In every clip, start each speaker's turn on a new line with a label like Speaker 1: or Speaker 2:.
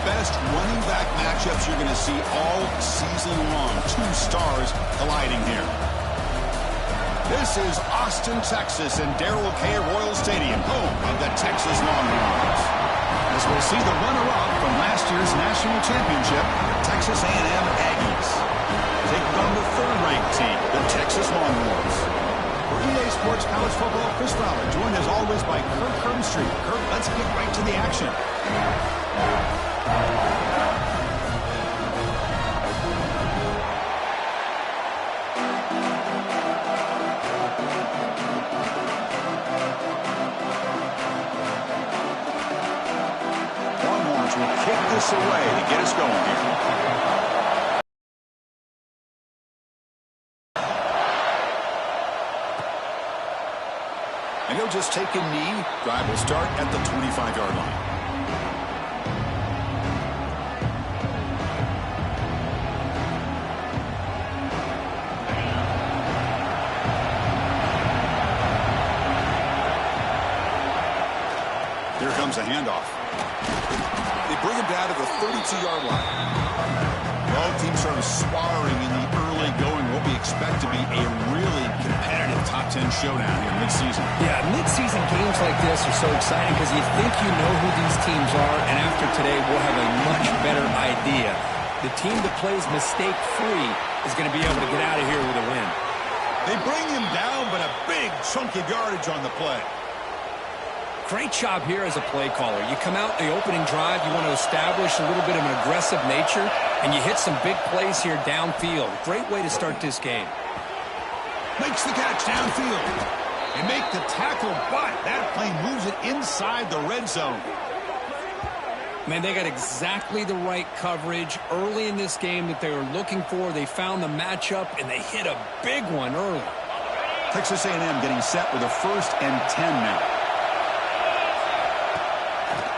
Speaker 1: best running back matchups you're going to see all season long. Two stars colliding here. This is Austin, Texas, and Darrell K. Royal Stadium, home of the Texas Longhorns. As we'll see the runner-up from last year's national championship, Texas A&M Aggies. Taking on the third-ranked team, the Texas Longhorns. For EA Sports College Football, Chris Fowler, joined as always by Kirk Herbstreit. Kirk, let's get right to the action. Longhorns will kick this away to get us going here. And he'll just take a knee. Drive will start at the 25-yard line. Here comes a handoff. They bring him down to the 32-yard line. Both teams sort of sparring in the early going. What we expect to be a really competitive top 10 showdown here mid-season.
Speaker 2: Yeah, mid-season games like this are so exciting because you think you know who these teams are, and after today we'll have a much better idea. The team that plays mistake-free is going to be able to get out of here with a win.
Speaker 1: They bring him down, but a big chunk of yardage on the play.
Speaker 2: Great job here as a play caller. You come out in the opening drive, you want to establish a little bit of an aggressive nature, and you hit some big plays here downfield. Great way to start this game.
Speaker 1: Makes the catch downfield. They make the tackle, but that play moves it inside the red zone.
Speaker 2: Man, they got exactly the right coverage early in this game that they were looking for. They found the matchup, and they hit a big one early.
Speaker 1: Texas A&M getting set with a 1st and 10 now.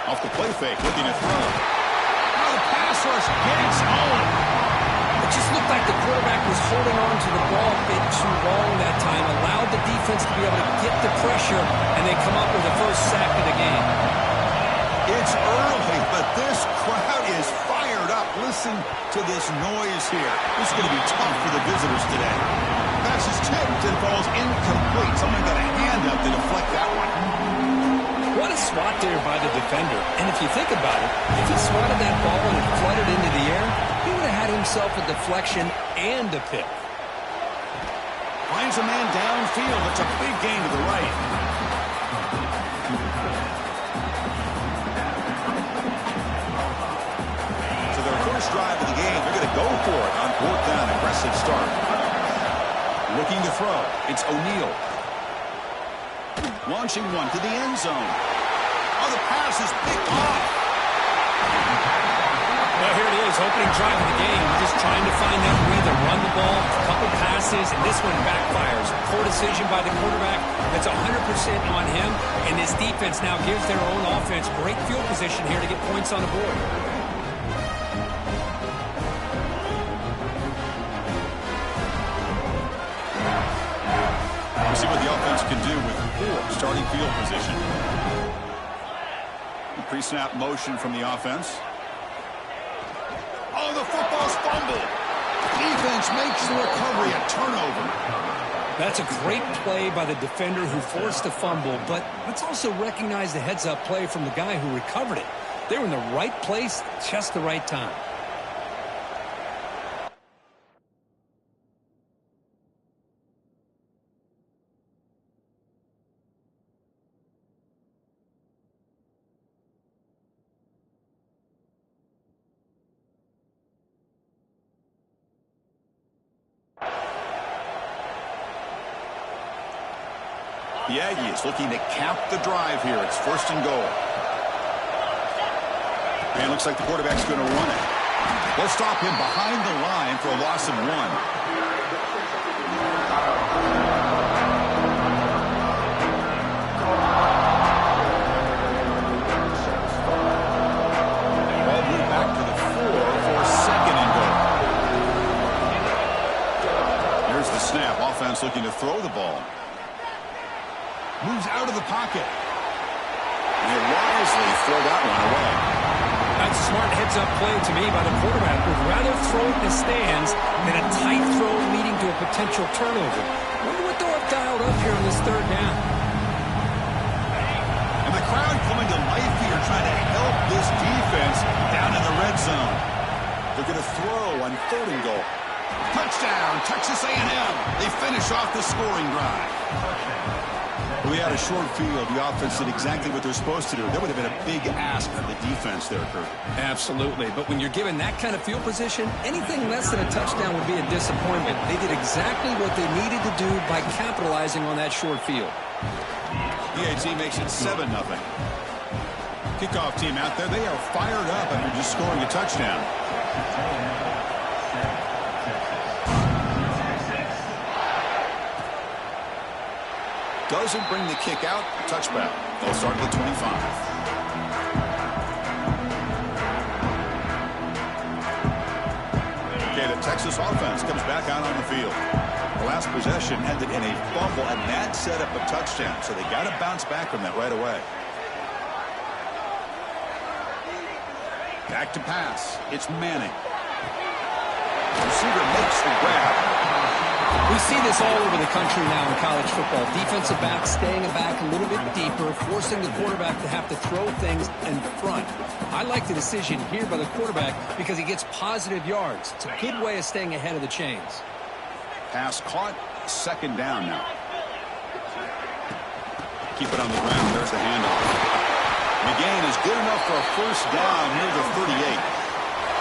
Speaker 1: Off the play fake, looking to throw. Now the pass rush gets home.
Speaker 2: It just looked like the quarterback was holding on to the ball a bit too long that time, allowed the defense to be able to get the pressure, and they come up with the first sack of the game.
Speaker 1: It's early, but this crowd is fired up. Listen to this noise here. This is going to be tough for the visitors today. Pass is tipped and falls incomplete. Someone got a hand up to deflect that one.
Speaker 2: What a swat there by the defender. And if you think about it, if he swatted that ball and it flooded into the air, he would have had himself a deflection and a pick.
Speaker 1: Finds a man downfield. It's a big gain to the right. So their first drive of the game, they're going to go for it on 4th down. Aggressive start. Looking to throw. It's O'Neal. Launching one to the end zone. Oh, the pass is picked off.
Speaker 2: Well, here it is, opening drive of the game. Just trying to find that way to run the ball, a couple passes, and this one backfires. Poor decision by the quarterback. That's 100% on him, and this defense now gives their own offense great field position here to get points on the board.
Speaker 1: We'll see what the offense can do with poor starting field position. Pre-snap motion from the offense. Oh, the football's fumbled. Defense makes the recovery a turnover.
Speaker 2: That's a great play by the defender who forced the fumble, but let's also recognize the heads-up play from the guy who recovered it. They were in the right place, just the right time.
Speaker 1: The Aggies looking to cap the drive here. It's 1st and goal. And looks like the quarterback's going to run it. They'll stop him behind the line for a loss of 1. Ball moved back to the 4 for a 2nd and goal. Here's the snap. Offense looking to throw the ball. Moves out of the pocket. And they wisely throw that one away.
Speaker 2: That's a smart heads-up play to me by the quarterback. Would rather throw it in the stands than a tight throw leading to a potential turnover. Wonder what they'll have dialed up here on this third down.
Speaker 1: And the crowd coming to life here, trying to help this defense down in the red zone. They're going to throw on 3rd and goal. Touchdown, Texas A&M. They finish off the scoring drive. Well, we had a short field. The offense did exactly what they're supposed to do. That would have been a big ask for the defense there, Kurt.
Speaker 2: Absolutely. But when you're given that kind of field position, anything less than a touchdown would be a disappointment. They did exactly what they needed to do by capitalizing on that short field.
Speaker 1: PAT makes it 7-0. Kickoff team out there. They are fired up after just scoring a touchdown. Doesn't bring the kick out. Touchback. They'll start at the 25. Okay, the Texas offense comes back out on the field. The last possession ended in a fumble, and that set up a touchdown. So they got to bounce back from that right away. Back to pass. It's Manning. The receiver makes the grab.
Speaker 2: We see this all over the country now in college football. Defensive backs staying back a little bit deeper, forcing the quarterback to have to throw things in front. I like the decision here by the quarterback because he gets positive yards. It's a good way of staying ahead of the chains.
Speaker 1: Pass caught. 2nd down now. Keep it on the ground. There's the handoff. McGain is good enough for a 1st down near the 38.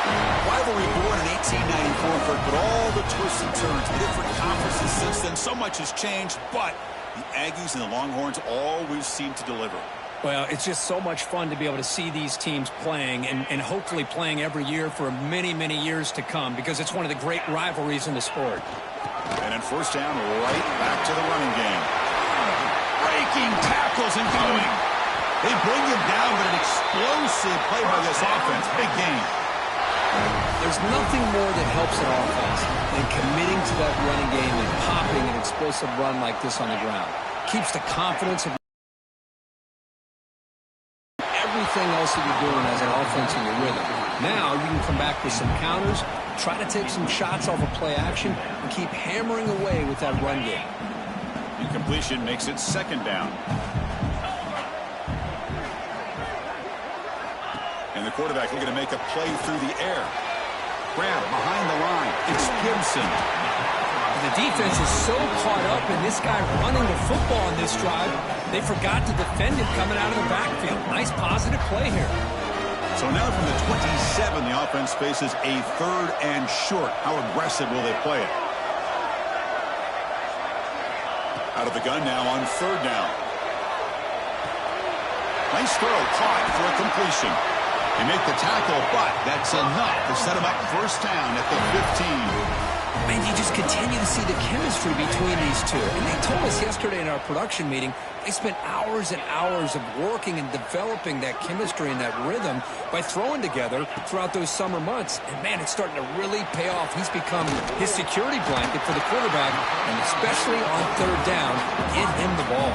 Speaker 1: Rivalry born in 1894, but all the twists and turns, the different conferences since then, so much has changed, but the Aggies and the Longhorns always seem to deliver.
Speaker 2: Well, it's just so much fun to be able to see these teams playing and hopefully playing every year for many, many years to come because it's one of the great rivalries in the sport.
Speaker 1: And in 1st down, right back to the running game. Breaking tackles and going. They bring him down, but an explosive play by this offense. Big game.
Speaker 2: There's nothing more that helps an offense than committing to that running game and popping an explosive run like this on the ground. Keeps the confidence of everything else that you're doing as an offense in your rhythm. Now you can come back with some counters, try to take some shots off of play action, and keep hammering away with that run game.
Speaker 1: Incompletion makes it 2nd down. And the quarterback looking to make a play through the air. Grab behind the line. It's Gibson.
Speaker 2: The defense is so caught up in this guy running the football in this drive, they forgot to defend him coming out of the backfield. Nice positive play here.
Speaker 1: So now from the 27, the offense faces a 3rd and short. How aggressive will they play it? Out of the gun now on 3rd down. Nice throw caught for a completion. They make the tackle, but that's enough to set him up 1st down at the 15.
Speaker 2: Man, you just continue to see the chemistry between these two. And they told us yesterday in our production meeting, they spent hours and hours of working and developing that chemistry and that rhythm by throwing together throughout those summer months. And, man, it's starting to really pay off. He's become his security blanket for the quarterback, and especially on 3rd down, get him the ball.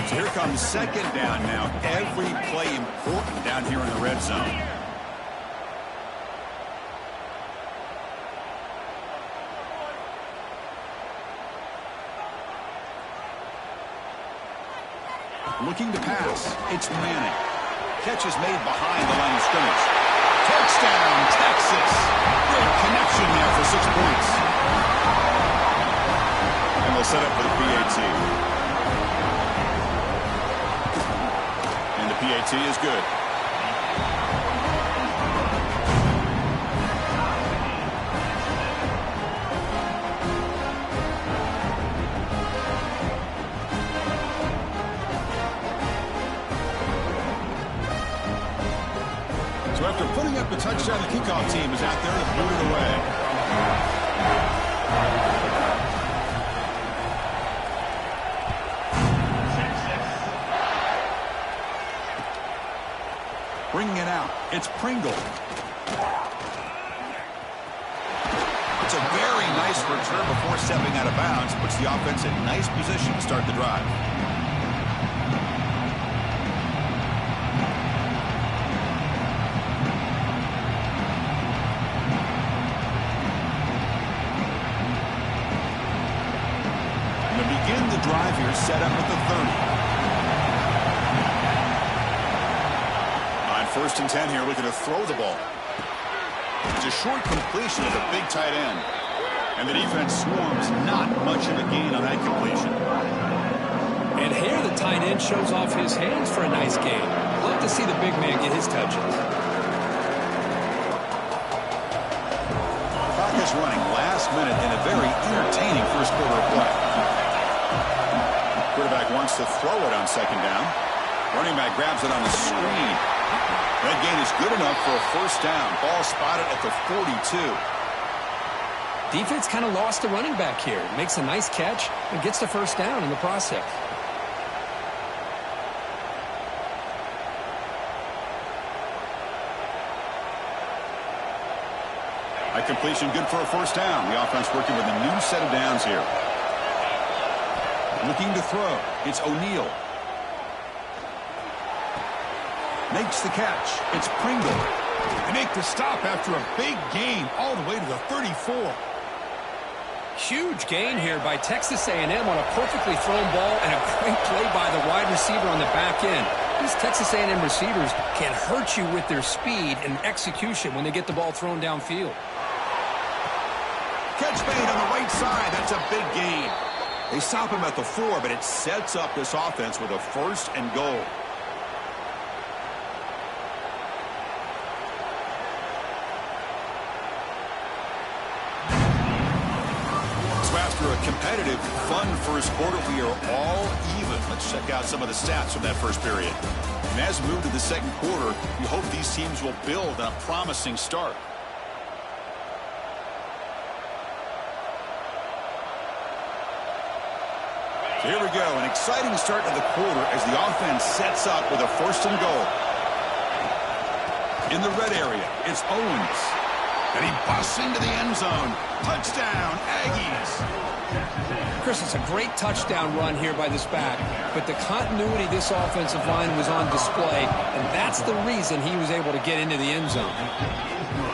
Speaker 1: So here comes 2nd down now. Every play important down here in the red zone. Looking to pass. It's Manning. Catch is made behind the line of scrimmage. Touchdown, Texas. Great connection there for 6 points. And they'll set up for the PAT. PAT is good. So after putting up the touchdown, the kickoff team is out there to boot it away. Bringing it out. It's Pringle. It's a very nice return before stepping out of bounds. Puts the offense in nice position to start the drive. drive here set up at the 30. On 1st and 10 here, looking to throw the ball. It's a short completion of the big tight end. And the defense swarms, not much of a gain on that completion.
Speaker 2: And here the tight end shows off his hands for a nice gain. Love to see the big man get his touches.
Speaker 1: Clock is running last minute in a very entertaining first quarter of play. Quarterback wants to throw it on 2nd down. Running back grabs it on the screen. That gain is good enough for a 1st down. Ball spotted at the 42.
Speaker 2: Defense kind of lost the running back here. Makes a nice catch and gets the 1st down in the process.
Speaker 1: A completion good for a 1st down. The offense working with a new set of downs here. Looking to throw. It's O'Neal. Makes the catch. It's Pringle. They make the stop after a big gain all the way to the 34.
Speaker 2: Huge gain here by Texas A&M on a perfectly thrown ball and a great play by the wide receiver on the back end. These Texas A&M receivers can hurt you with their speed and execution when they get the ball thrown downfield.
Speaker 1: Catch made on the right side. That's a big gain. They stop him at the 4, but it sets up this offense with a 1st and goal. After a competitive, fun first quarter, we are all even. Let's check out some of the stats from that first period. And as we move to the 2nd quarter, we hope these teams will build on a promising start. So here we go, an exciting start to the quarter as the offense sets up with a 1st and goal. In the red area, it's Owens. And he busts into the end zone. Touchdown, Aggies.
Speaker 2: Chris, it's a great touchdown run here by this back, but the continuity of this offensive line was on display, and that's the reason he was able to get into the end zone.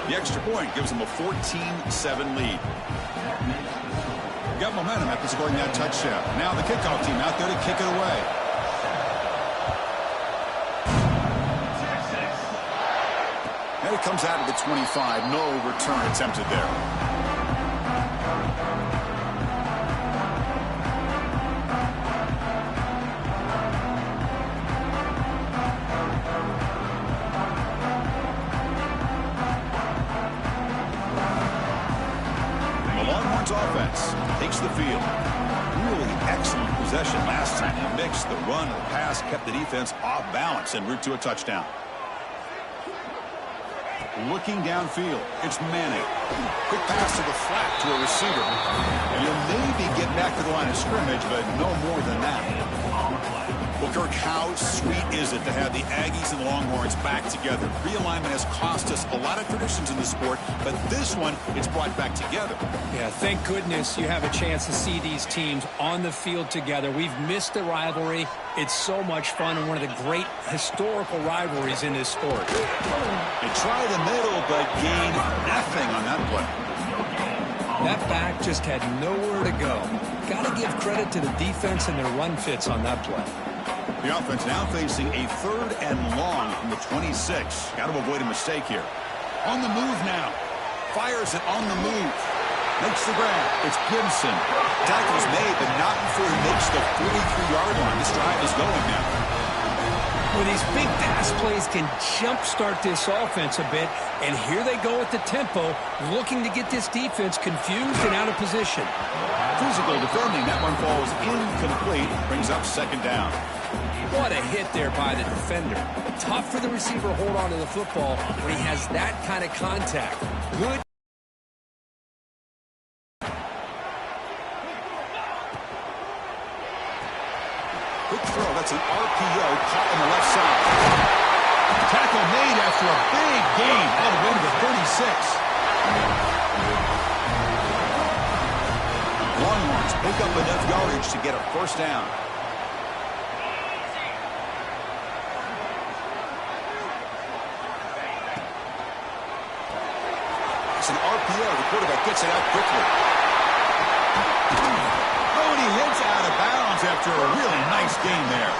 Speaker 1: The extra point gives him a 14-7 lead. Got momentum after scoring that touchdown. Now the kickoff team out there to kick it away. And it comes out of the 25. No return attempted there. The Longhorns offense takes the field. Really excellent possession last time. They mixed the run and the pass, kept the defense off balance en route to a touchdown. Looking downfield, it's Manning. Quick pass to the flat to a receiver. And he'll maybe get back to the line of scrimmage, but no more than that. Well, Kirk, how sweet is it to have the Aggies and the Longhorns back together? Realignment has cost us a lot of traditions in the sport, but this one, it's brought back together.
Speaker 2: Yeah, thank goodness you have a chance to see these teams on the field together. We've missed the rivalry. It's so much fun and one of the great historical rivalries in this sport.
Speaker 1: They try the middle, but gain nothing on that play.
Speaker 2: That back just had nowhere to go. Got to give credit to the defense and their run fits on that play.
Speaker 1: The offense now facing a 3rd and long from the 26. Got to avoid a mistake here. On the move now. Fires it on the move. Makes the grab. It's Gibson. Tackle's made, but not before he makes the 43-yard line. This drive is going now.
Speaker 2: Well, these big pass plays can jumpstart this offense a bit, and here they go at the tempo, looking to get this defense confused and out of position.
Speaker 1: Physical defending. That one falls incomplete. Brings up 2nd down.
Speaker 2: What a hit there by the defender. Tough for the receiver to hold on to the football when he has that kind of contact. Good.
Speaker 1: Quick throw. That's an RPO caught on the left side. Tackle made after a big gain all the way to the 36. Longhorns pick up enough yardage to get a 1st down. It's an RPO. The quarterback gets it out quickly. Oh, and he hits out of bounds after a really nice gain there.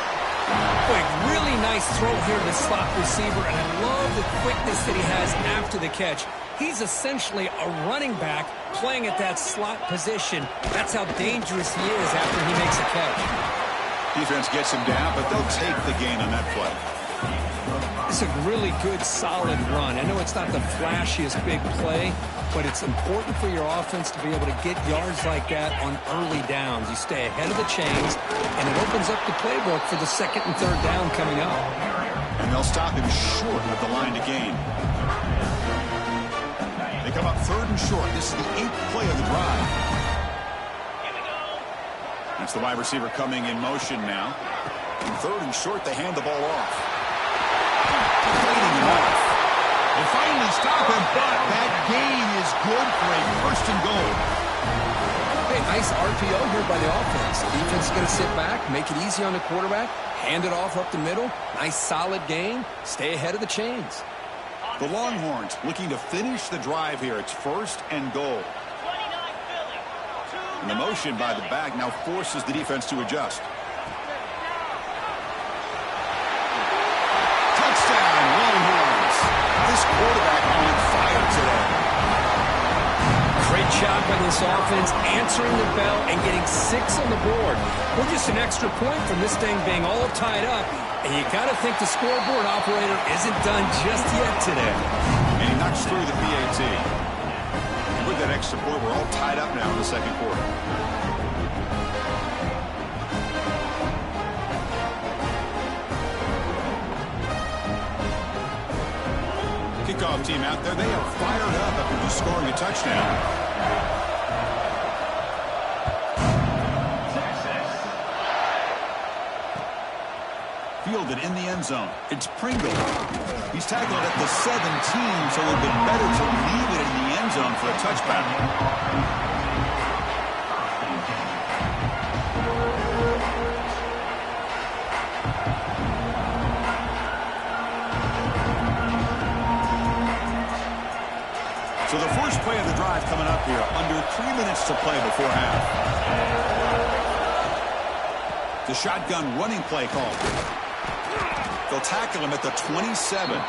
Speaker 2: Boy, really nice throw here to the slot receiver, and I love the quickness that he has after the catch. He's essentially a running back playing at that slot position. That's how dangerous he is after he makes a catch.
Speaker 1: Defense gets him down, but they'll take the gain on that play.
Speaker 2: It's a really good, solid run. I know it's not the flashiest big play, but it's important for your offense to be able to get yards like that on early downs. You stay ahead of the chains, and it opens up the playbook for the second and third down coming up.
Speaker 1: And they'll stop him short of the line to gain. They come up third and short. This is the 8th play of the drive. That's the wide receiver coming in motion now. And third and short, they hand the ball off. Waiting him off. They finally stop him, but that gain is good for a first and goal.
Speaker 2: Hey, nice RPO here by the offense. The defense is going to sit back, make it easy on the quarterback, hand it off up the middle. Nice solid gain. Stay ahead of the chains.
Speaker 1: The Longhorns looking to finish the drive here. It's first and goal. And the motion by the back now forces the defense to adjust. Touchdown, Longhorns. This quarterback on fire today.
Speaker 2: Great job by this offense, answering the bell and getting 6 on the board. We're just an extra point from this thing being all tied up, and you got to think the scoreboard operator isn't done just yet today.
Speaker 1: And he knocks through the PAT. And with that extra point, we're all tied up now in the second quarter. Kickoff team out there, they are fired up after just scoring a touchdown. Fielded in the end zone. It's Pringle. He's tackled at the 17, so it would be better to leave it in the end zone for a touchback. So the first play of the drive coming up here. Under 3 minutes to play before half. The shotgun running play called. They'll tackle him at the 27.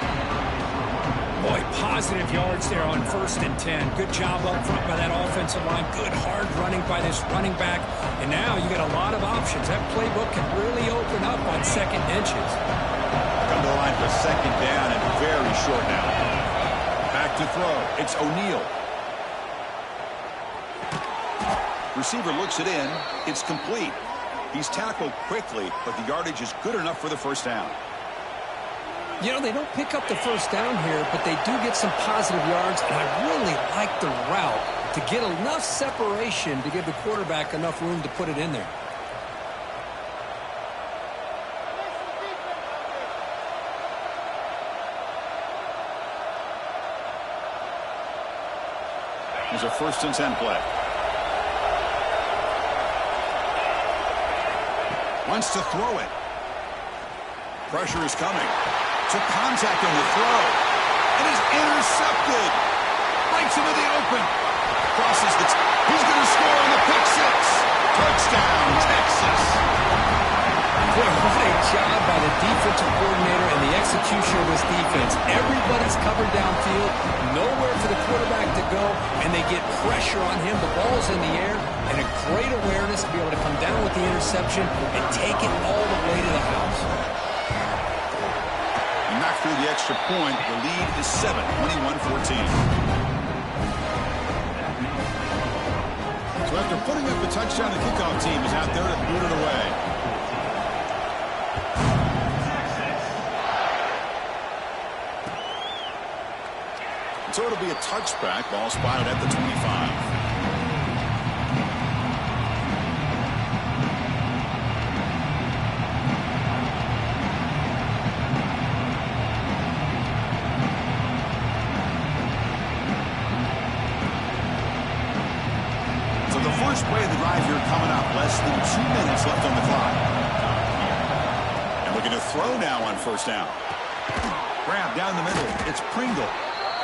Speaker 2: Boy, positive yards there on 1st and 10. Good job up front by that offensive line. Good hard running by this running back. And now you got a lot of options. That playbook can really open up on second inches.
Speaker 1: Come to the line for second down and very short now. Back to throw. It's O'Neal. Receiver looks it in. It's complete. He's tackled quickly, but the yardage is good enough for the first down.
Speaker 2: You know, they don't pick up the first down here, but they do get some positive yards, and I really like the route to get enough separation to give the quarterback enough room to put it in there.
Speaker 1: There's a 1st and 10 play. Wants to throw it. Pressure is coming. Took contact on the throw. It is intercepted. Breaks into the open. Crosses the... He's going to score on the pick 6. Touchdown, Texas.
Speaker 2: Boy, what a job by the defensive coordinator and the execution of this defense. Everybody's covered downfield. Nowhere for the quarterback to go, and they get pressure on him. The ball's in the air, and a great awareness to be able to come down with the interception and take it all the way to the house.
Speaker 1: Knocked through the extra point. The lead is 7, 21-14. So after putting up the touchdown, the kickoff team is out there to boot it away. So it'll be a touchback. Ball spotted at the 25. First play of the drive here coming up. Less than 2 minutes left on the clock. And looking to throw now on first down. Grab down the middle. It's Pringle.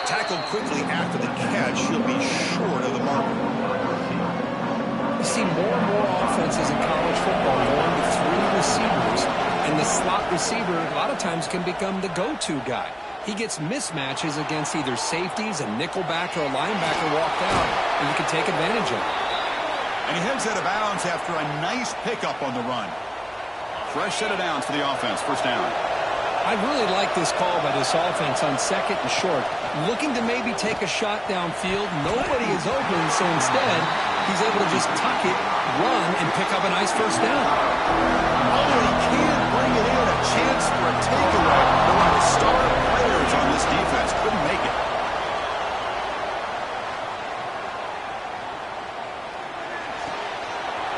Speaker 1: Tackled quickly after the catch. He'll be short of the marker.
Speaker 2: You see more and more offenses in college football going receivers, and the slot receiver a lot of times can become the go-to guy. He gets mismatches against either safeties, a nickelback, or a linebacker walked out, and you can take advantage of it.
Speaker 1: And he heads out of bounds after a nice pickup on the run. Fresh set of downs for the offense. First down.
Speaker 2: I really like this call by this offense on 2nd and short. Looking to maybe take a shot downfield. Nobody is open, so instead, he's able to just tuck it, run, and pick up a nice first down.
Speaker 1: Oh, he can't bring it in. A chance for a takeaway. But one of the star players on this defense couldn't make it.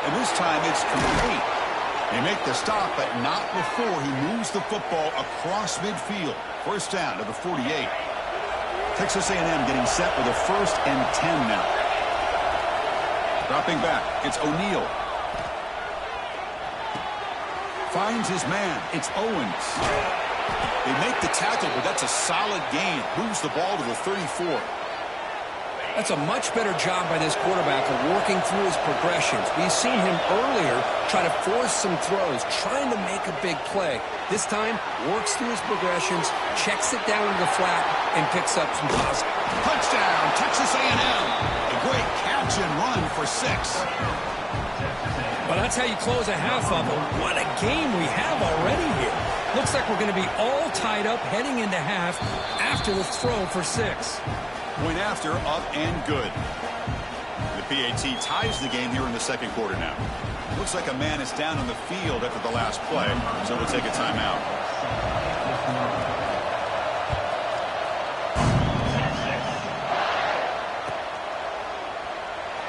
Speaker 1: And this time it's complete. They make the stop, but not before he moves the football across midfield. First down to the 48. Texas A&M getting set with a 1st and 10 now. Dropping back, it's O'Neal. Finds his man, it's Owens. They make the tackle, but that's a solid gain. Moves the ball to the 34.
Speaker 2: That's a much better job by this quarterback of working through his progressions. We've seen him earlier try to force some throws, trying to make a big play. This time, works through his progressions, checks it down to the flat, and picks up some positive.
Speaker 1: Touchdown, Texas A&M. A great catch and run for 6.
Speaker 2: Well, that's how you close a half of it. What a game we have already here. Looks like we're going to be all tied up heading into half after the throw for 6.
Speaker 1: Point after, up and good. The PAT ties the game here in the 2nd quarter now. Looks like a man is down on the field after the last play, so we'll take a timeout.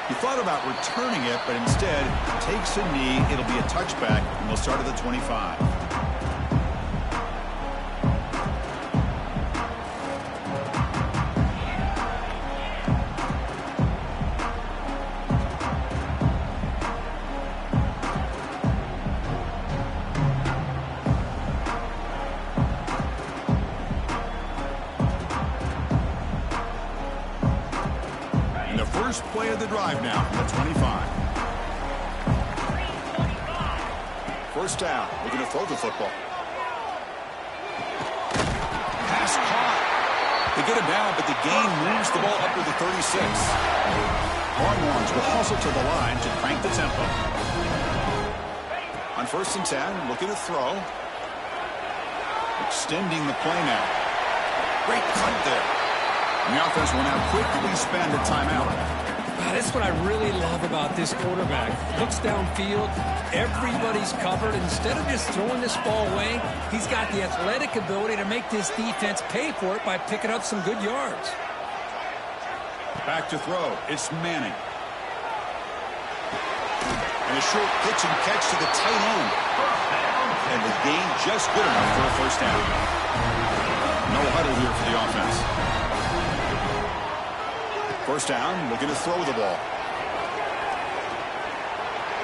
Speaker 1: He thought about returning it, but instead takes a knee. It'll be a touchback, and we'll start at the 25. First play of the drive now from the 25. First down. Looking to throw the football. Pass caught. They get him down, but the gain moves the ball up to the 36. Longhorns will hustle to the line to crank the tempo. On 1st and 10, looking to throw. Extending the play now. Great cut there. And the offense will now quickly spend a timeout.
Speaker 2: That's what I really love about this quarterback. Looks downfield, everybody's covered. Instead of just throwing this ball away, he's got the athletic ability to make this defense pay for it by picking up some good yards.
Speaker 1: Back to throw. It's Manning. And a short pitch and catch to the tight end. And the gain just good enough for a first down. No huddle here for the offense. First down, looking to throw the ball.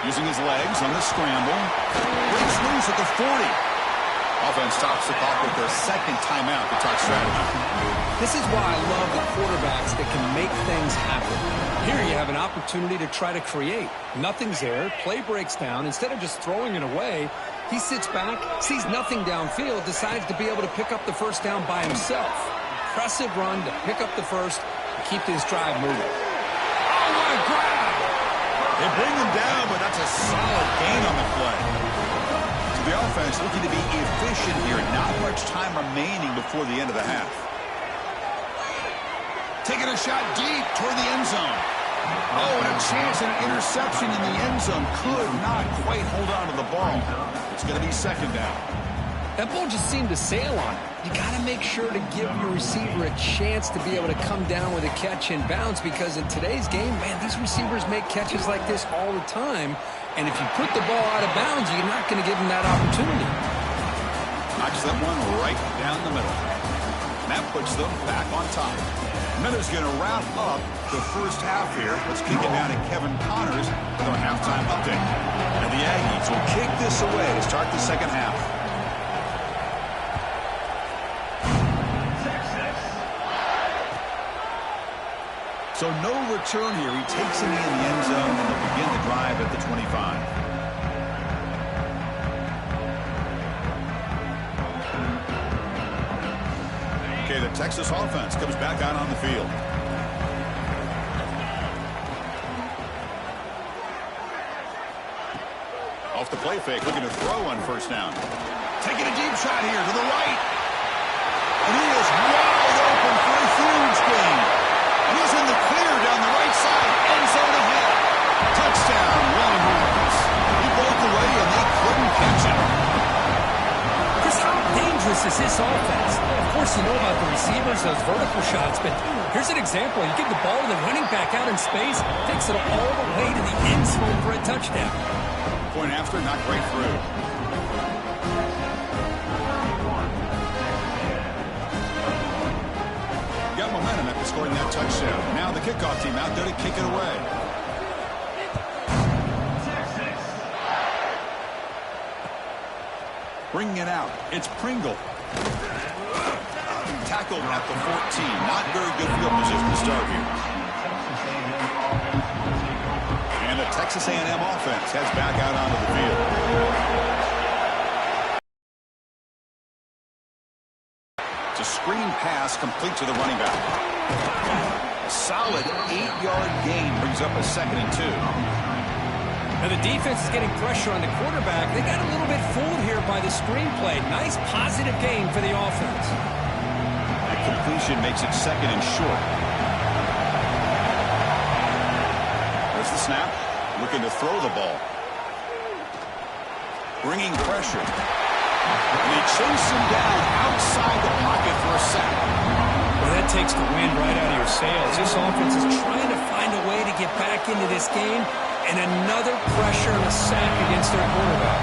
Speaker 1: Using his legs on the scramble. Breaks loose at the 40. Offense stops the clock with their 2nd timeout to talk strategy.
Speaker 2: This is why I love the quarterbacks that can make things happen. Here you have an opportunity to try to create. Nothing's there. Play breaks down. Instead of just throwing it away, he sits back, sees nothing downfield, decides to be able to pick up the first down by himself. Impressive run to pick up the first. Keep this drive moving.
Speaker 1: Oh, what a grab! They bring him down, but that's a solid gain on the play. So the offense looking to be efficient here. Not much time remaining before the end of the half. Taking a shot deep toward the end zone. Oh, and a chance at an interception in the end zone. Could not quite hold on to the ball. It's going to be 2nd down.
Speaker 2: That ball just seemed to sail on it. You got to make sure to give your receiver a chance to be able to come down with a catch and bounce, because in today's game, man, these receivers make catches like this all the time. And if you put the ball out of bounds, you're not going to give them that opportunity.
Speaker 1: Knocks that one right down the middle. And that puts them back on top. Miller's going to wrap up the first half here. Let's kick it down to Kevin Connors with our halftime update. And the Aggies will kick this away to start the 2nd half. So no return here. He takes it in the end zone, and they'll begin the drive at the 25. Okay, the Texas offense comes back out on the field. Off the play fake, looking to throw on first down. Taking a deep shot here to the right. And he is wide open for a huge gain. And he's in the clear down the right side. End zone ahead. Touchdown, Longhorns. He broke away and they couldn't catch him.
Speaker 2: Chris, how dangerous is this offense? Well, of course, you know about the receivers, those vertical shots, but here's an example. You give the ball to the running back out in space, takes it all the way to the end zone for a touchdown.
Speaker 1: Point after, not great through. Got momentum after scoring that touchdown. Now the kickoff team out there to kick it away. Bringing it out. It's Pringle. Tackled at the 14. Not very good field position to start here. And the Texas A&M offense heads back out onto the field. It's a screen pass complete to the running back. A solid 8-yard gain brings up a 2nd and 2.
Speaker 2: Now the defense is getting pressure on the quarterback. They got a little bit fooled here by the screenplay. Nice positive gain for the offense.
Speaker 1: That completion makes it 2nd and short. There's the snap. Looking to throw the ball. Bringing pressure. And they chase him down outside the pocket for a sack.
Speaker 2: Well, that takes the wind right out of your sails. This offense is trying to find a way to get back into this game. And another pressure and a sack against their quarterback.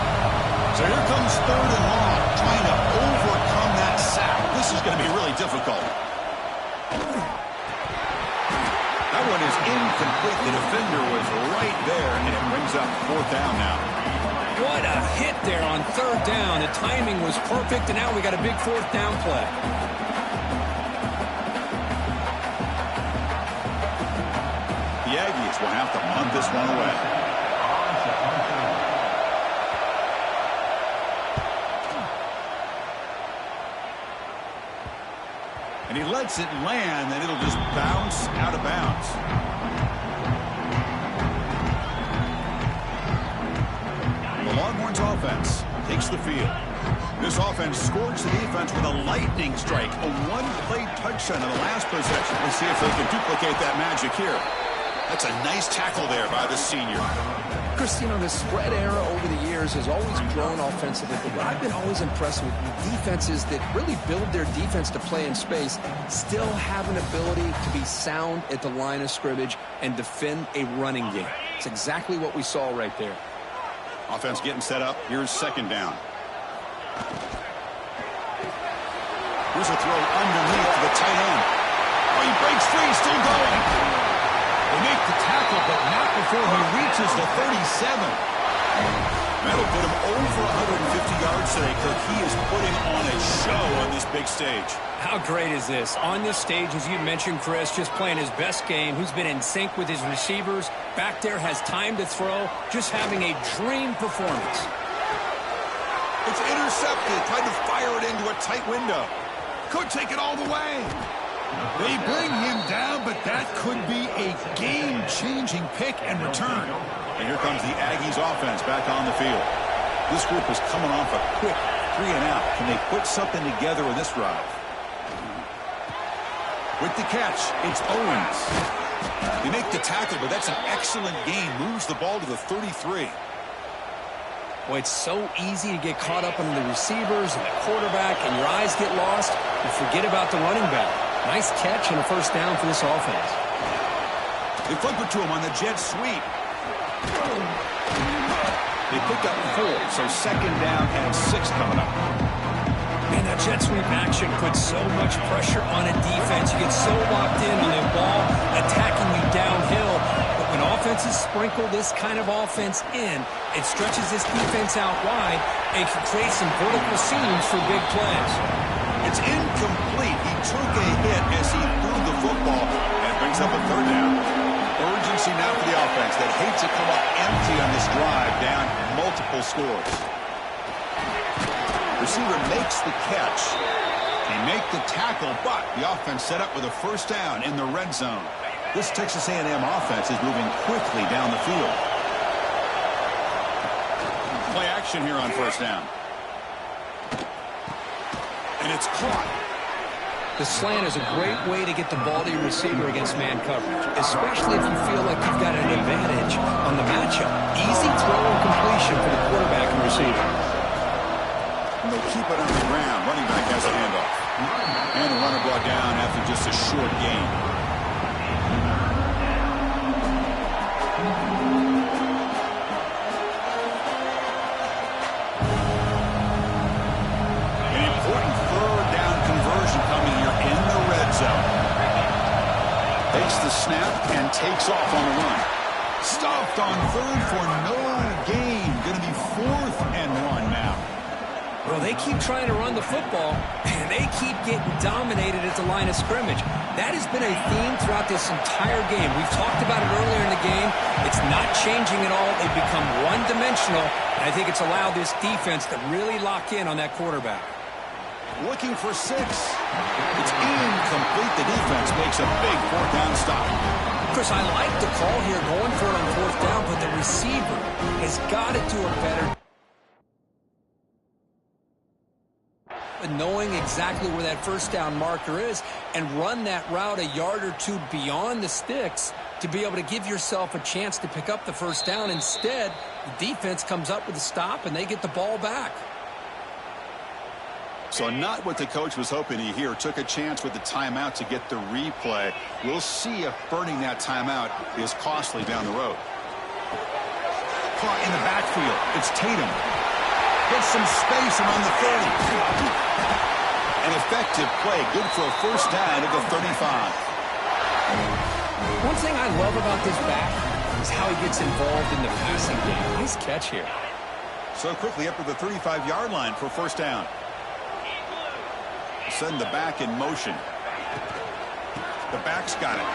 Speaker 1: So here comes 3rd and long, trying to overcome that sack. This is going to be really difficult. That one is incomplete. The defender was right there, and it brings up 4th down now.
Speaker 2: What a hit there on 3rd down. The timing was perfect, and now we got a big 4th down play.
Speaker 1: The Aggies will have to punt this one away. And he lets it land, and it'll just bounce out of bounds. The Longhorns offense takes the field. This offense scores the defense with a lightning strike, a one-play touchdown in the last possession. Let's see if they can duplicate that magic here. That's a nice tackle there by the senior.
Speaker 3: Chris, you know, the spread era over the years has always grown offensively, but what I've been always impressed with defenses that really build their defense to play in space still have an ability to be sound at the line of scrimmage and defend a running game. It's exactly what we saw right there.
Speaker 1: Offense getting set up. Here's 2nd down. Here's a throw underneath to the tight end. Oh, he breaks free, still going. They make the tackle, but not before he reaches the 37. That'll put him over 150 yards today, Kirk. He is putting on a show on this big stage.
Speaker 2: How great is this? On this stage, as you mentioned, Chris, just playing his best game. Who's been in sync with his receivers. Back there, has time to throw. Just having a dream performance.
Speaker 1: It's intercepted. Tried to fire it into a tight window. Could take it all the way. They bring him down, but that could be a game-changing pick and return. And here comes the Aggies offense back on the field. This group is coming off a quick 3 and out. Can they put something together with this drive? With the catch, it's Owens. They make the tackle, but that's an excellent gain. Moves the ball to the 33.
Speaker 2: Boy, it's so easy to get caught up on the receivers and the quarterback, and your eyes get lost. You forget about the running back. Nice catch and a 1st down for this offense.
Speaker 1: They flip it to him on the jet sweep. They pick up 4, so 2nd down and 6 coming up.
Speaker 2: Man, that jet sweep action puts so much pressure on a defense. You get so locked in on the ball attacking you downhill. But when offenses sprinkle this kind of offense in, it stretches this defense out wide and can create some vertical seams for big plays.
Speaker 1: It's incomplete. He took a hit as he threw the football, and it brings up a 3rd down. Urgency now for the offense that hates to come up empty on this drive, down multiple scores. Receiver makes the catch. They make the tackle, but the offense set up with a first down in the red zone. This Texas A&M offense is moving quickly down the field. Play action here on first down. And it's caught.
Speaker 3: The slant is a great way to get the ball to your receiver against man coverage, especially if you feel like you've got an advantage on the matchup. Easy throw and completion for the quarterback and receiver.
Speaker 1: And they'll keep it on the ground. Running back has a handoff. And the runner brought down after just a short gain. An important third down conversion coming here in the red zone. Takes the snap and takes off on the run. Stuffed on third for no gain. Going to be 4th and 1 now.
Speaker 2: Well, they keep trying to run the football, and they keep getting dominated at the line of scrimmage. That has been a theme throughout this entire game. We've talked about it earlier in the game. It's not changing at all. They've become one-dimensional, and I think it's allowed this defense to really lock in on that quarterback.
Speaker 1: Looking for 6. It's incomplete. The defense makes a big 4th down stop.
Speaker 3: Chris, I like the call here going for it on 4th down, but the receiver has got to do a better knowing exactly where that first down marker is and run that route a yard or two beyond the sticks to be able to give yourself a chance to pick up the first down. Instead, the defense comes up with a stop and they get the ball back.
Speaker 1: So not what the coach was hoping to hear. Took a chance with the timeout to get the replay. We'll see if burning that timeout is costly down the road. Caught in the backfield. It's Tatum. Gets some space around the 30. An effective play. Good for a first down at the 35.
Speaker 3: One thing I love about this back is how he gets involved in the passing game. Nice catch here.
Speaker 1: So quickly up to the 35-yard line for first down. Send the back in motion. The back's got it.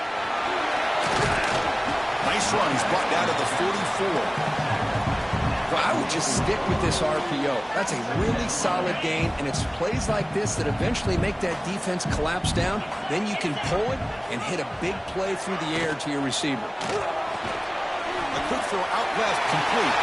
Speaker 1: Nice run. He's brought down to the 44.
Speaker 3: Well, I would just stick with this RPO. That's a really solid gain, and it's plays like this that eventually make that defense collapse down. Then you can pull it and hit a big play through the air to your receiver.
Speaker 1: A quick throw out left, complete.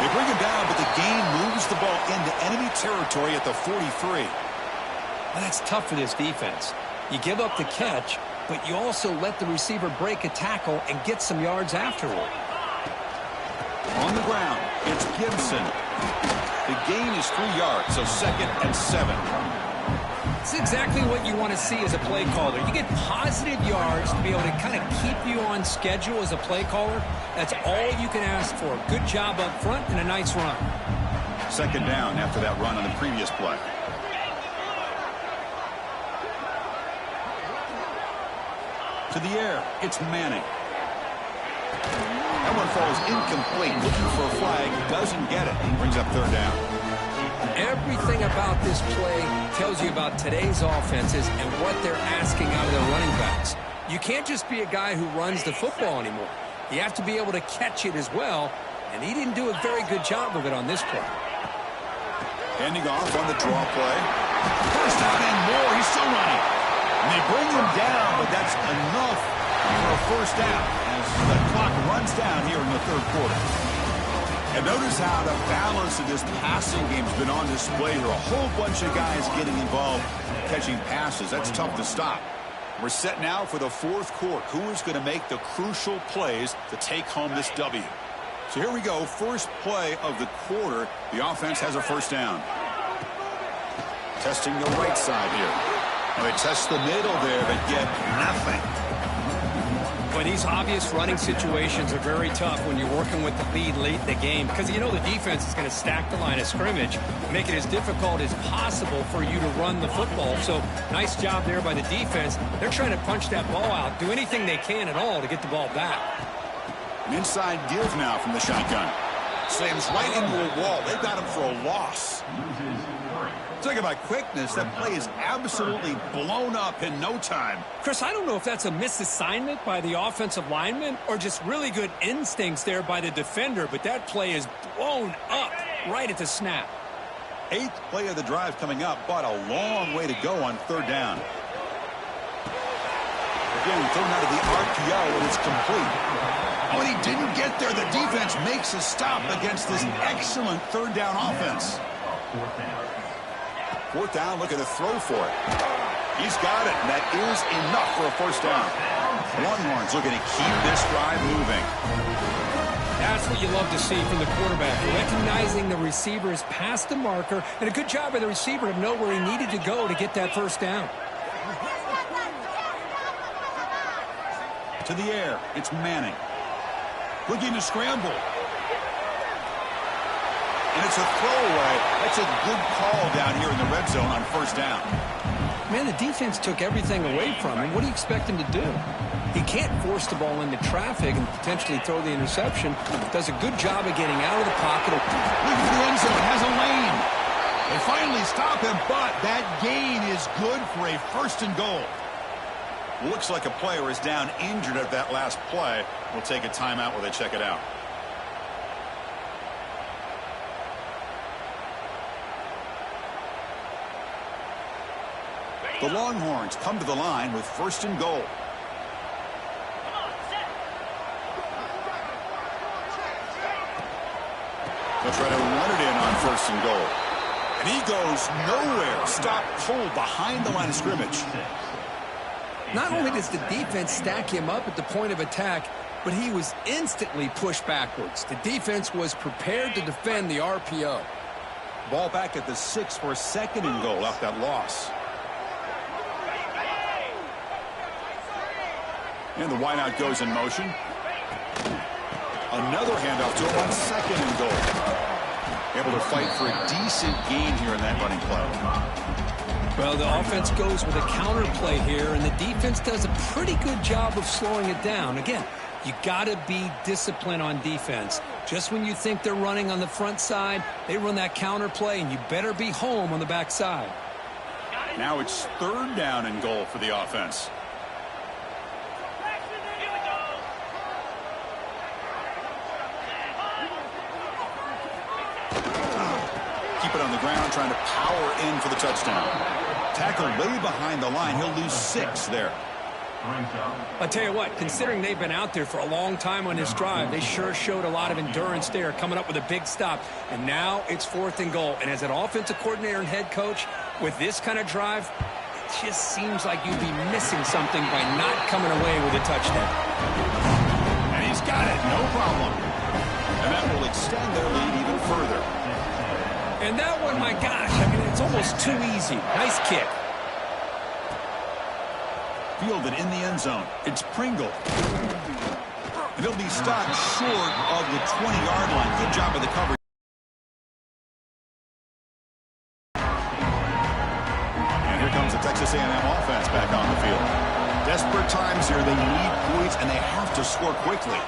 Speaker 1: They bring him down, but the gain moves the ball into enemy territory at the 43.
Speaker 3: Well, that's tough for this defense. You give up the catch, but you also let the receiver break a tackle and get some yards afterward.
Speaker 1: On the ground, it's Gibson. The gain is 3 yards, so 2nd and 7.
Speaker 2: It's exactly what you want to see as a play caller. You get positive yards to be able to kind of keep you on schedule as a play caller. That's all you can ask for. Good job up front and a nice run.
Speaker 1: 2nd down after that run on the previous play. To the air, it's Manning. That one falls incomplete. Looking for a flag, doesn't get it. Brings up 3rd down.
Speaker 3: Everything about this play tells you about today's offenses and what they're asking out of their running backs. You can't just be a guy who runs the football anymore. You have to be able to catch it as well, and he didn't do a very good job of it on this play.
Speaker 1: Handing off on the draw play. First down and more. He's still running. And they bring him down, but that's enough for a first down as the clock runs down here in the 3rd quarter. And notice how the balance of this passing game has been on display here. A whole bunch of guys getting involved catching passes. That's tough to stop. We're set now for the 4th quarter. Who is going to make the crucial plays to take home this W? So here we go. First play of the quarter. The offense has a first down. Testing the right side here. Now they test the middle there, but get nothing.
Speaker 2: Well, these obvious running situations are very tough when you're working with the lead late in the game because you know the defense is going to stack the line of scrimmage, make it as difficult as possible for you to run the football. So nice job there by the defense. They're trying to punch that ball out, do anything they can at all to get the ball back.
Speaker 1: An inside give now from the shotgun. Slams right into a wall. They've got him for a loss. Talking about quickness, that play is absolutely blown up in no time.
Speaker 2: Chris, I don't know if that's a misassignment by the offensive lineman or just really good instincts there by the defender, but that play is blown up right at the snap.
Speaker 1: Eighth play of the drive coming up, but a long way to go on third down. Again, thrown out of the RPO, and it's complete. When he didn't get there, the defense makes a stop against this excellent third down offense. Fourth down, look at the throw for it. He's got it, and that is enough for a first down. Longhorns looking to keep this drive moving.
Speaker 2: That's what you love to see from the quarterback, recognizing the receiver is past the marker, and a good job by the receiver to know where he needed to go to get that first down.
Speaker 1: To the air, it's Manning. Looking to scramble. And it's a throwaway. That's a good call down here in the red zone on first down.
Speaker 2: Man, the defense took everything away from him. What do you expect him to do? He can't force the ball into traffic and potentially throw the interception. Does a good job of getting out of the pocket.
Speaker 1: Looking for the end zone, has a lane. They finally stop him, but that gain is good for a first and goal. Looks like a player is down injured at that last play. We'll take a timeout while they check it out. The Longhorns come to the line with first and goal. They'll try to run it in on first and goal. And he goes nowhere. Stop pulled behind the line of scrimmage.
Speaker 3: Not only does the defense stack him up at the point of attack, but he was instantly pushed backwards. The defense was prepared to defend the RPO.
Speaker 1: Ball back at the 6 for a second and goal off that loss. And the wideout goes in motion. Another handoff to him on second and goal. Able to fight for a decent gain here in that running play.
Speaker 2: Well, the offense goes with a counter play here, and the defense does a pretty good job of slowing it down. Again, you got to be disciplined on defense. Just when you think they're running on the front side, they run that counter play, and you better be home on the back side.
Speaker 1: Now it's third down and goal for the offense. Keep it on the ground, trying to power in for the touchdown. Tackle way behind the line. He'll lose 6 there.
Speaker 2: I'll tell you what, considering they've been out there for a long time on this drive, they sure showed a lot of endurance there, coming up with a big stop. And now it's fourth and goal. And as an offensive coordinator and head coach, with this kind of drive, it just seems like you'd be missing something by not coming away with a touchdown.
Speaker 1: And he's got it, no problem. And that will extend their lead even further.
Speaker 2: And that one, my gosh, I mean, it's almost too easy. Nice kick.
Speaker 1: Fielded in the end zone. It's Pringle. And he'll be stopped short of the 20-yard line. Good job of the coverage. And here comes the Texas A&M offense back on the field. Desperate times here. They need points, and they have to score quickly.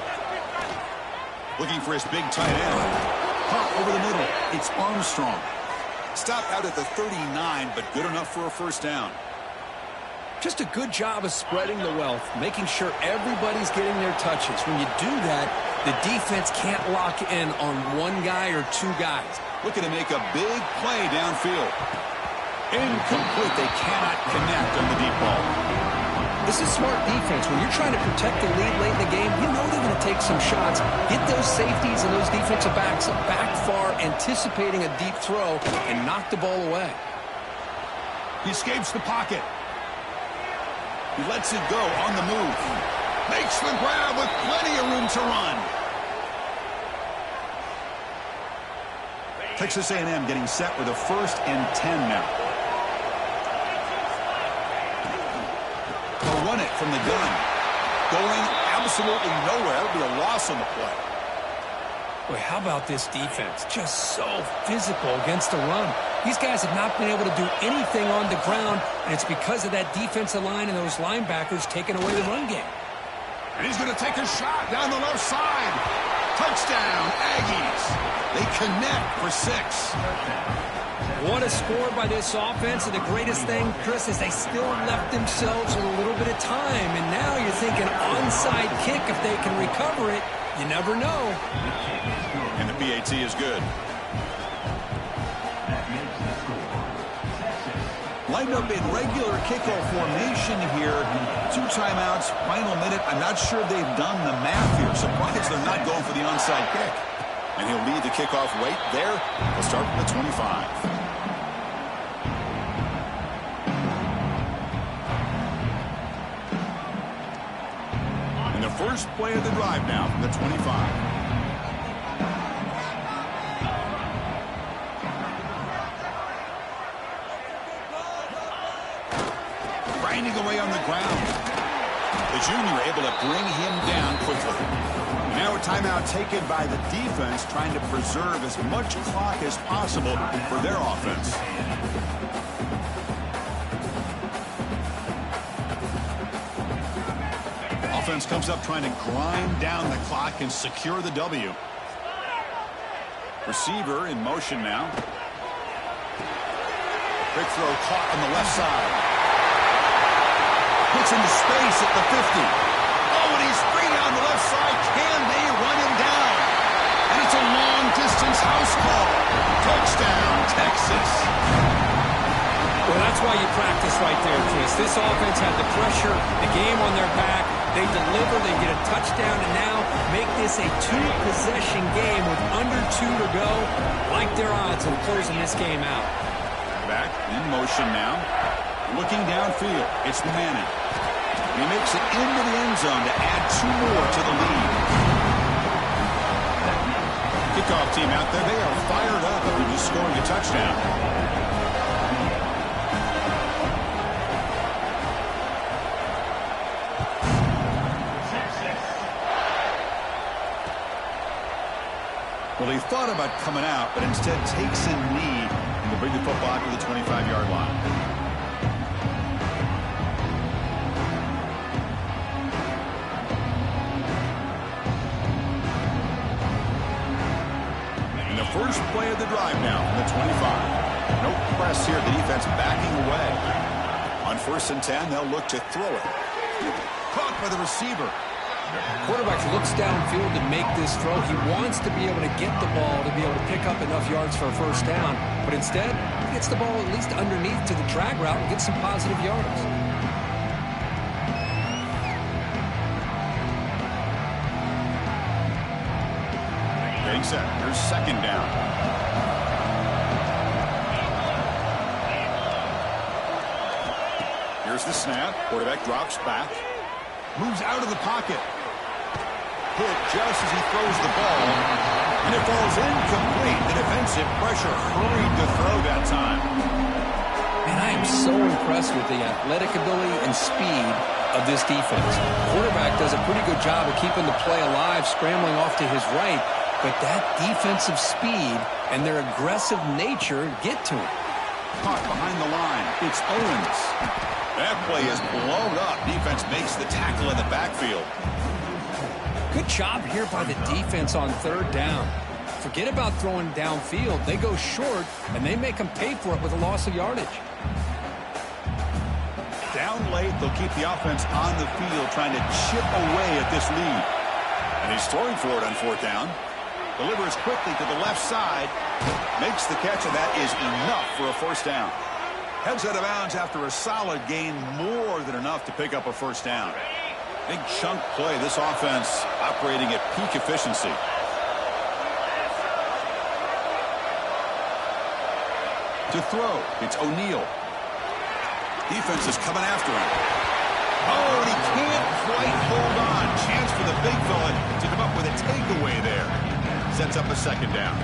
Speaker 1: Looking for his big tight end. Pop over the middle. It's Armstrong. Stopped out at the 39, but good enough for a first down.
Speaker 3: Just a good job of spreading the wealth, making sure everybody's getting their touches. When you do that, the defense can't lock in on one guy or two guys.
Speaker 1: Looking to make a big play downfield. Incomplete. They cannot connect on the deep ball.
Speaker 3: This is smart defense. When you're trying to protect the lead late in the game, you know they're going to take some shots. Get those safeties and those defensive backs back far, anticipating a deep throw, and knock the ball away.
Speaker 1: He escapes the pocket. He lets it go on the move. Makes the grab with plenty of room to run. Texas A&M getting set with a 1st and 10 now. They'll run it from the gun. Going absolutely nowhere. It'll be a loss on the play.
Speaker 2: Boy, how about this defense? Just so physical against the run. These guys have not been able to do anything on the ground, and it's because of that defensive line and those linebackers taking away the run game.
Speaker 1: And he's going to take a shot down the left side. Touchdown, Aggies. They connect for 6.
Speaker 2: What a score by this offense, and the greatest thing, Chris, is they still left themselves with a little bit of time, and now you're thinking onside kick if they can recover it. You never know.
Speaker 1: And the PAT is good. Lined up in regular kickoff formation here. 2 timeouts, final minute. I'm not sure they've done the math here. Surprised they're not going for the onside kick. And he'll lead the kickoff right there. He'll start from the 25. And the first play of the drive now from the 25. Grinding away on the ground. The junior able to bring him down quickly. Now a timeout taken by the defense, trying to preserve as much clock as possible for their offense. Offense comes up trying to grind down the clock and secure the W. Receiver in motion now. Quick throw caught on the left side. Puts into space at the 50. Oh, and he's free on the left side. Can they run him down? And it's a long-distance house call. Touchdown, Texas.
Speaker 2: Well, that's why you practice right there, Chris. This offense had the pressure, the game on their back. They deliver, they get a touchdown, and now make this a 2-possession game with under 2 to go. Like their odds of closing this game out.
Speaker 1: Back in motion now. Looking downfield, it's Manning. He makes it into the end zone to add 2 more to the lead. Kickoff team out there, they are fired up after just scoring a touchdown. Well, he thought about coming out, but instead takes a knee and will bring the football to the 25-yard line. First play of the drive now from the 25. No press here. The defense backing away. On 1st and 10, they'll look to throw it. Caught by the receiver.
Speaker 3: Quarterback looks downfield to make this throw. He wants to be able to get the ball to be able to pick up enough yards for a first down. But instead, he gets the ball at least underneath to the drag route and gets some positive yards.
Speaker 1: Set. Here's 2nd down. Here's the snap. Quarterback drops back. Moves out of the pocket. Hit just as he throws the ball. And it falls incomplete. The defensive pressure hurried to throw that time.
Speaker 3: And I am so impressed with the athletic ability and speed of this defense. Quarterback does a pretty good job of keeping the play alive, scrambling off to his right. But that defensive speed and their aggressive nature get to him.
Speaker 1: Caught behind the line. It's Owens. That play is blown up. Defense makes the tackle in the backfield.
Speaker 3: Good job here by the defense on 3rd down. Forget about throwing downfield. They go short, and they make them pay for it with a loss of yardage.
Speaker 1: Down late, they'll keep the offense on the field trying to chip away at this lead. And he's throwing for it on 4th down. Delivers quickly to the left side. Makes the catch, and that is enough for a 1st down. Heads out of bounds after a solid gain, more than enough to pick up a 1st down. Big chunk play. This offense operating at peak efficiency. To throw, it's O'Neal. Defense is coming after him. Oh, and he can't quite hold on. Chance for the big fella to come up with a takeaway there. Sets up a 2nd down.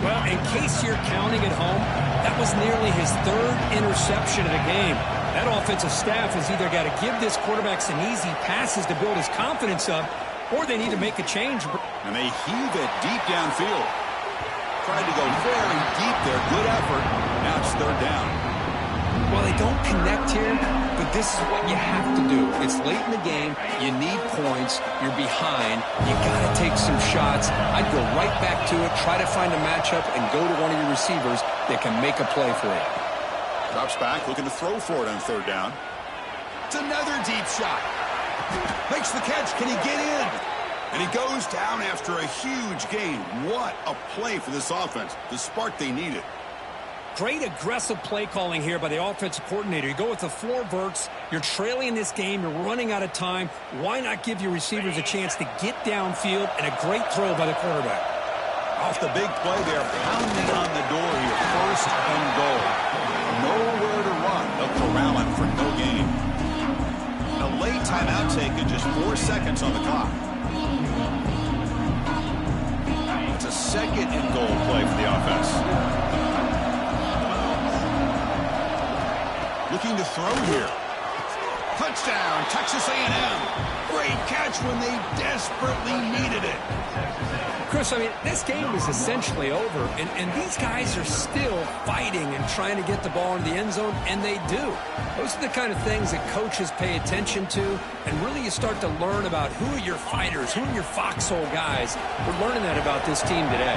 Speaker 2: Well, in case you're counting at home, that was nearly his 3rd interception of the game. That offensive staff has either got to give this quarterback some easy passes to build his confidence up, or they need to make a change.
Speaker 1: And they heave it deep downfield. Tried to go very deep there. Good effort. Now it's 3rd down.
Speaker 3: Well, they don't connect here, but this is what you have to do. It's late in the game. You need points. You're behind. You got to take some shots. I'd go right back to it, try to find a matchup, and go to one of your receivers that can make a play for you.
Speaker 1: Drops back, looking to throw for it on 3rd down. It's another deep shot. Makes the catch. Can he get in? And he goes down after a huge gain. What a play for this offense. The spark they needed.
Speaker 2: Great aggressive play calling here by the offensive coordinator. You go with the 4 verts. You're trailing this game. You're running out of time. Why not give your receivers a chance to get downfield, and a great throw by the quarterback.
Speaker 1: Off the big play, they're pounding on the door here. First and goal. Nowhere to run. They'll corral him for no gain. A late timeout taken, just 4 seconds on the clock. It's a second and goal play for the offense. Looking to throw here. Touchdown, Texas A&M. Great catch when they desperately needed it.
Speaker 2: Chris, I mean, this game is essentially over, and these guys are still fighting and trying to get the ball in the end zone, and they do. Those are the kind of things that coaches pay attention to, and really you start to learn about who are your fighters, who are your foxhole guys. We're learning that about this team today.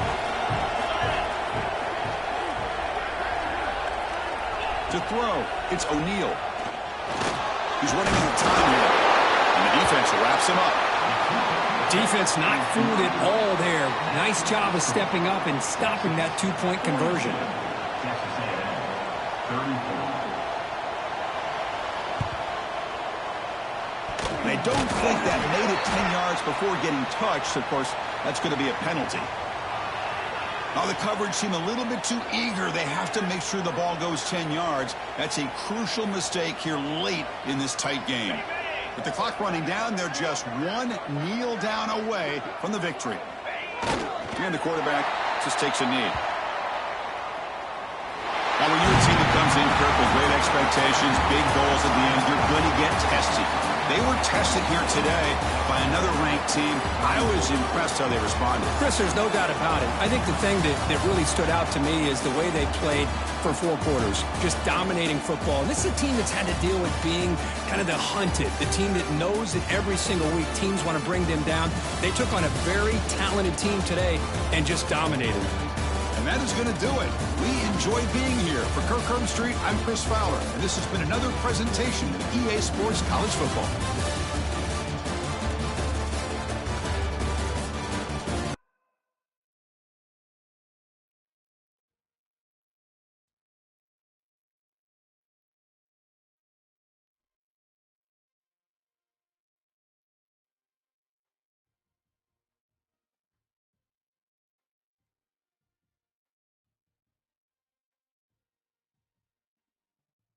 Speaker 1: To throw, it's O'Neal. He's running out of time here, and the defense wraps him up.
Speaker 2: Defense not fooled at all there. Nice job of stepping up and stopping that 2-point conversion.
Speaker 1: And I don't think that made it 10 yards before getting touched. Of course, that's going to be a penalty. Now the coverage seemed a little bit too eager. They have to make sure the ball goes 10 yards. That's a crucial mistake here late in this tight game. With the clock running down, they're just one kneel down away from the victory. And the quarterback just takes a knee. Now, when you're a team that comes in, Kirk, with great expectations, big goals at the end, you're going to get tested. They were tested here today by another ranked team. I was impressed how they responded.
Speaker 2: Chris, there's no doubt about it. I think the thing that really stood out to me is the way they played for 4 quarters, just dominating football. And this is a team that's had to deal with being kind of the hunted, the team that knows that every single week teams want to bring them down. They took on a very talented team today and just dominated.
Speaker 1: And that is going to do it. We enjoyed being here. For Kirk Herbstreit, I'm Chris Fowler, and this has been another presentation of EA Sports College Football.